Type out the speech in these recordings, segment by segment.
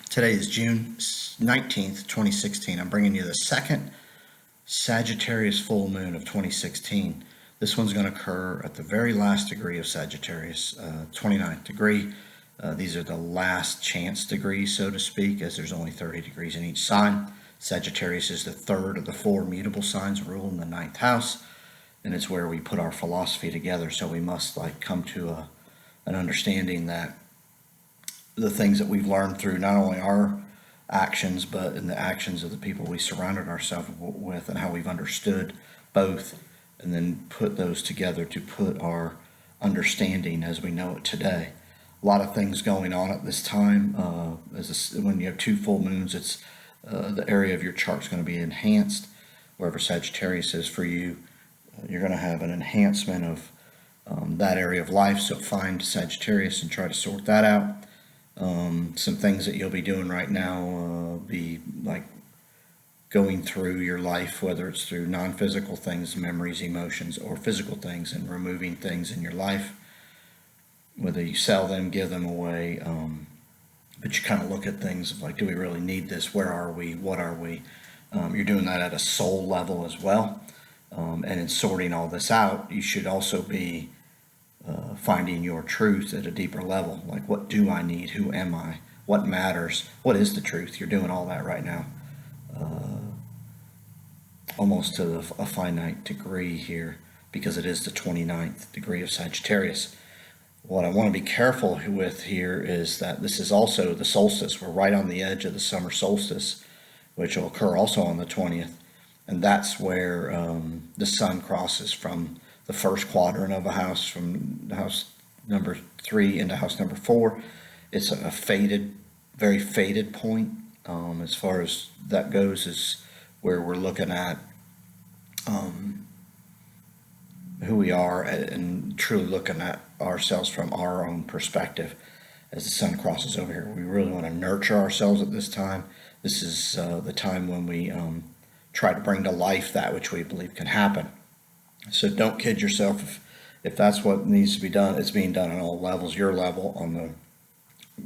Today is June 19th, 2016. I'm bringing you the second Sagittarius Full Moon of 2016. This one's going to occur at the very last degree of Sagittarius, 29th degree. These are the last chance degrees, so to speak, as there's only 30 degrees in each sign. Sagittarius is the third of the four mutable signs ruled in the ninth house, and it's where we put our philosophy together. So we must come to an understanding that the things that we've learned through not only our actions, but in the actions of the people we surrounded ourselves with, and how we've understood both, and then put those together to put our understanding as we know it today. A lot of things going on at this time. When you have two full moons, it's the area of your chart is going to be enhanced. Wherever Sagittarius is for you, you're going to have an enhancement of that area of life. So find Sagittarius and try to sort that out. Some things that you'll be doing right now be like going through your life, whether it's through non-physical things, memories, emotions, or physical things, and removing things in your life, whether you sell them, give them away, but you kind of look at things like, do we really need this? Where are we? What are we? You're doing that at a soul level as well, and in sorting all this out, you should also be finding your truth at a deeper level. Like, what do I need? Who am I? What matters? What is the truth? You're doing all that right now, almost to a finite degree here, because it is the 29th degree of Sagittarius. What I want to be careful with here is that this is also the solstice. We're right on the edge of the summer solstice, which will occur also on the 20th, and that's where the sun crosses from the first quadrant of a house, from house number 3 into house number 4. It's a faded, very faded point. As far as that goes, is where we're looking at who we are and truly looking at ourselves from our own perspective. As the sun crosses over here, we really want to nurture ourselves at this time. This is the time when we try to bring to life that which we believe can happen. So don't kid yourself if that's what needs to be done. It's being done on all levels, your level, on the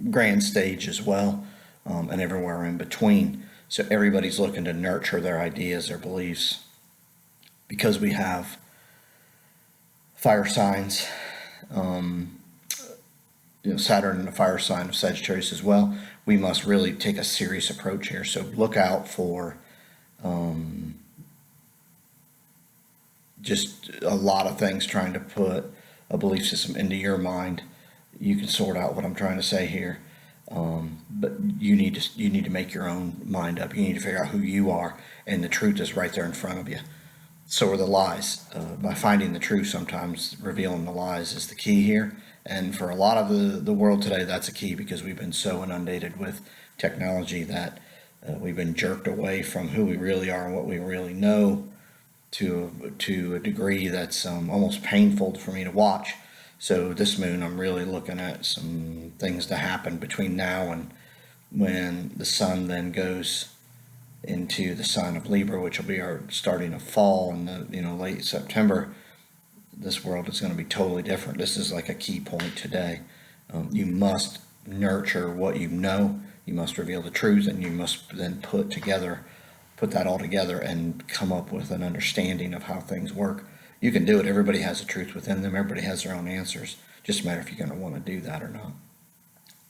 grand stage as well, and everywhere in between. So everybody's looking to nurture their ideas, their beliefs. Because we have fire signs, Saturn in the fire sign of Sagittarius as well, we must really take a serious approach here. So look out for just a lot of things trying to put a belief system into your mind. You can sort out what I'm trying to say here, but you need to make your own mind up. You need to figure out who you are, and the truth is right there in front of you. So are the lies. By finding the truth, sometimes revealing the lies is the key here. And for a lot of the world today, that's a key, because we've been so inundated with technology that we've been jerked away from who we really are and what we really know, to a degree that's almost painful for me to watch. So this moon, I'm really looking at some things to happen between now and when the sun then goes into the sign of Libra, which will be our starting of fall in the late September. This world is going to be totally different. This is like a key point today. You must nurture what you know. You must reveal the truth, and you must then put that all together and come up with an understanding of how things work. You can do it. Everybody has the truth within them. Everybody has their own answers. Just a matter if you're going to want to do that or not.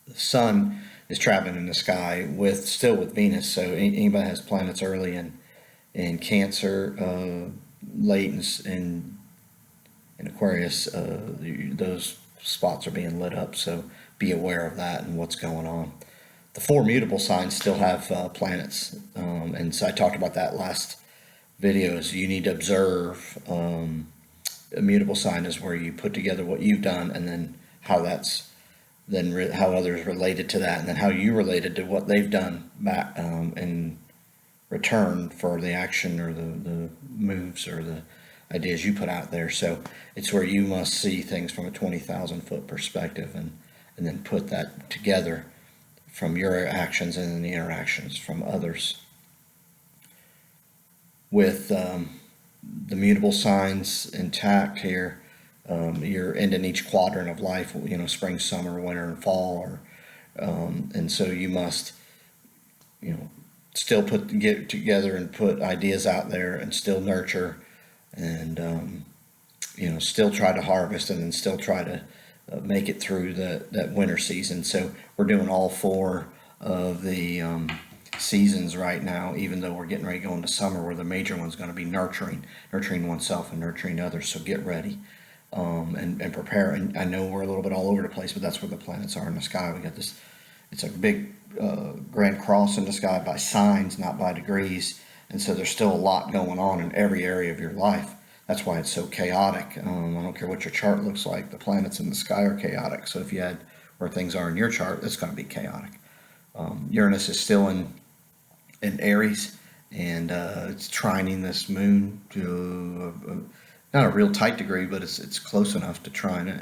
The sun is traveling in the sky still with Venus. So anybody has planets early in Cancer, late in Aquarius, those spots are being lit up. So be aware of that and what's going on. The four mutable signs still have planets, and so I talked about that last video. Is you need to observe. A mutable sign is where you put together what you've done, and then how how others related to that, and then how you related to what they've done back in return for the action or the moves or the ideas you put out there. So it's where you must see things from a 20,000-foot perspective, and then put that together from your actions and then the interactions from others. With the mutable signs intact here, you're ending each quadrant of life, spring, summer, winter, and fall, and so you must still get together and put ideas out there and still nurture and, still try to harvest and then still try to make it through that winter season. So we're doing all four of the seasons right now, even though we're getting ready to go into summer, where the major one's going to be nurturing oneself and nurturing others. So get ready and prepare. And I know we're a little bit all over the place, but that's where the planets are in the sky. We got this. It's a big grand cross in the sky by signs, not by degrees. And so there's still a lot going on in every area of your life. That's why it's so chaotic. I don't care what your chart looks like. The planets in the sky are chaotic. So if you had where things are in your chart, it's going to be chaotic. Uranus is still in Aries, and it's trining this moon to not a real tight degree, but it's close enough to trine it,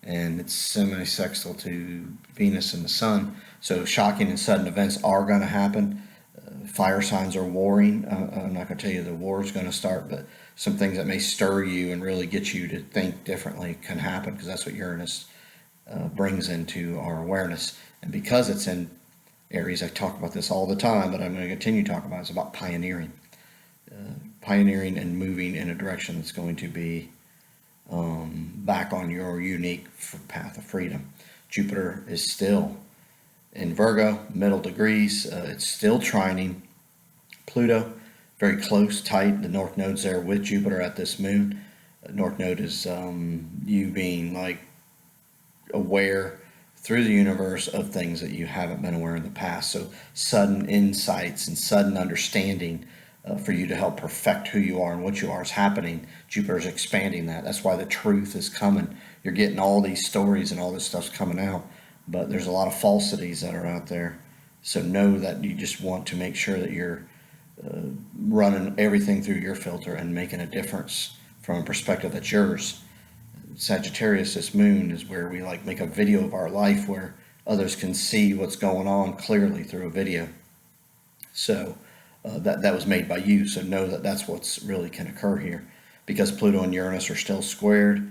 and it's semi-sextile to Venus and the Sun. So shocking and sudden events are going to happen. Fire signs are warring. I'm not going to tell you the war is going to start, but some things that may stir you and really get you to think differently can happen, because that's what Uranus brings into our awareness. And because it's in Aries, I talk about this all the time, but I'm going to continue to talk about it. It's about pioneering. Pioneering and moving in a direction that's going to be back on your unique path of freedom. Jupiter is still in Virgo, middle degrees. It's still trining Pluto, very close, tight. The North Node's there with Jupiter at this moon. North Node is you being like aware through the universe of things that you haven't been aware in the past. So sudden insights and sudden understanding for you to help perfect who you are and what you are is happening. Jupiter's expanding that. That's why the truth is coming. You're getting all these stories and all this stuff's coming out, but there's a lot of falsities that are out there. So know that you just want to make sure that you're running everything through your filter and making a difference from a perspective that's yours. Sagittarius, this moon, is where we like make a video of our life where others can see what's going on clearly through a video. So that was made by you. So know that that's what's really can occur here. Because Pluto and Uranus are still squared,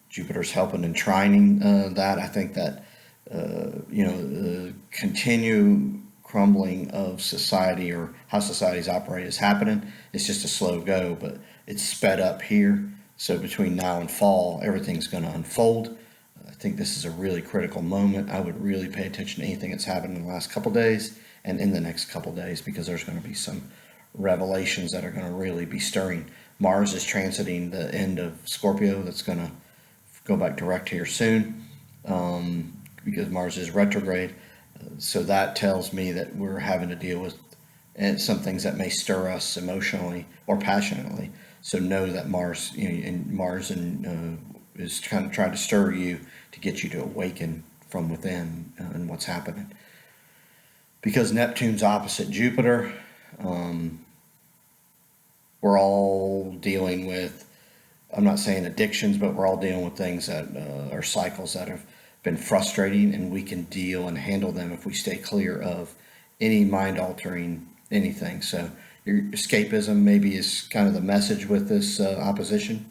Jupiter's helping and trining that. I think that the continue crumbling of society or how societies operate is happening. It's just a slow go, but it's sped up here. So between now and fall, everything's going to unfold. I think this is a really critical moment. I would really pay attention to anything that's happened in the last couple days and in the next couple days, because there's going to be some revelations that are going to really be stirring. Mars is transiting the end of Scorpio. That's going to go back direct here soon because Mars is retrograde. So that tells me that we're having to deal with some things that may stir us emotionally or passionately. So know that Mars, is kind of trying to stir you to get you to awaken from within and what's happening. Because Neptune's opposite Jupiter, we're all dealing with, I'm not saying addictions, but we're all dealing with things that are cycles that have been frustrating, and we can deal and handle them if we stay clear of any mind-altering anything. So your escapism maybe is kind of the message with this opposition,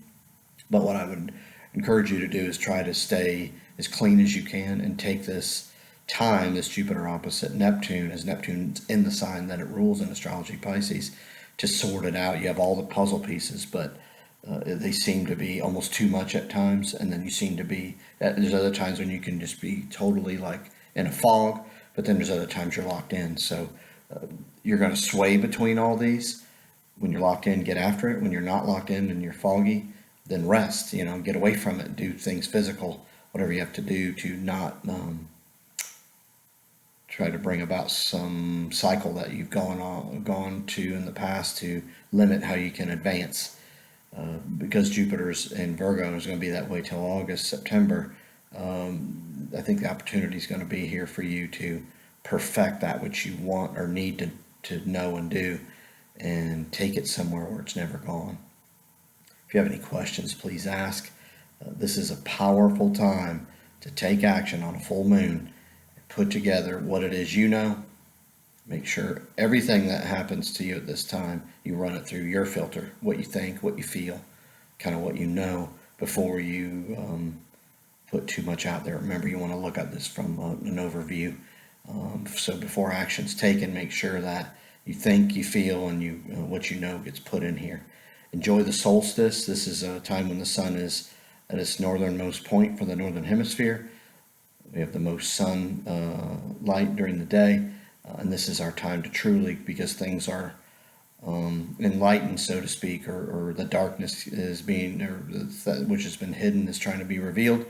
but what I would encourage you to do is try to stay as clean as you can and take this time, this Jupiter opposite Neptune, as Neptune's in the sign that it rules in astrology, Pisces, to sort it out. You have all the puzzle pieces, but they seem to be almost too much at times, and then you seem to be, there's other times when you can just be totally like in a fog, but then there's other times you're locked in. So you're going to sway between all these. When you're locked in, get after it. When you're not locked in and you're foggy, then rest, get away from it, do things physical, whatever you have to do to not try to bring about some cycle that you've gone to in the past to limit how you can advance. Because Jupiter's in Virgo and is going to be that way till August, September, I think the opportunity is going to be here for you to perfect that which you want or need to know and do, and take it somewhere where it's never gone. If you have any questions, please ask. This is a powerful time to take action on a full moon, put together what it is you know. Make sure everything that happens to you at this time, you run it through your filter, what you think, what you feel, kind of what you know, before you put too much out there. Remember, you want to look at this from an overview. So before action's taken, make sure that you think, you feel, and what you know gets put in here. Enjoy the solstice. This is a time when the sun is at its northernmost point for the northern hemisphere. We have the most sun light during the day, and this is our time to truly, because things are enlightened, so to speak, or the darkness is being, or that which has been hidden is trying to be revealed.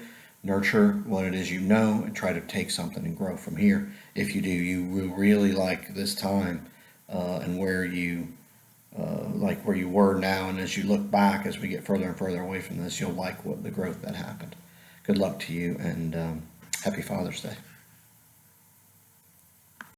Nurture what it is you know and try to take something and grow from here. If you do, you will really like this time, and where you like where you were now. And as you look back, as we get further and further away from this, you'll like what the growth that happened. Good luck to you, and happy Father's Day.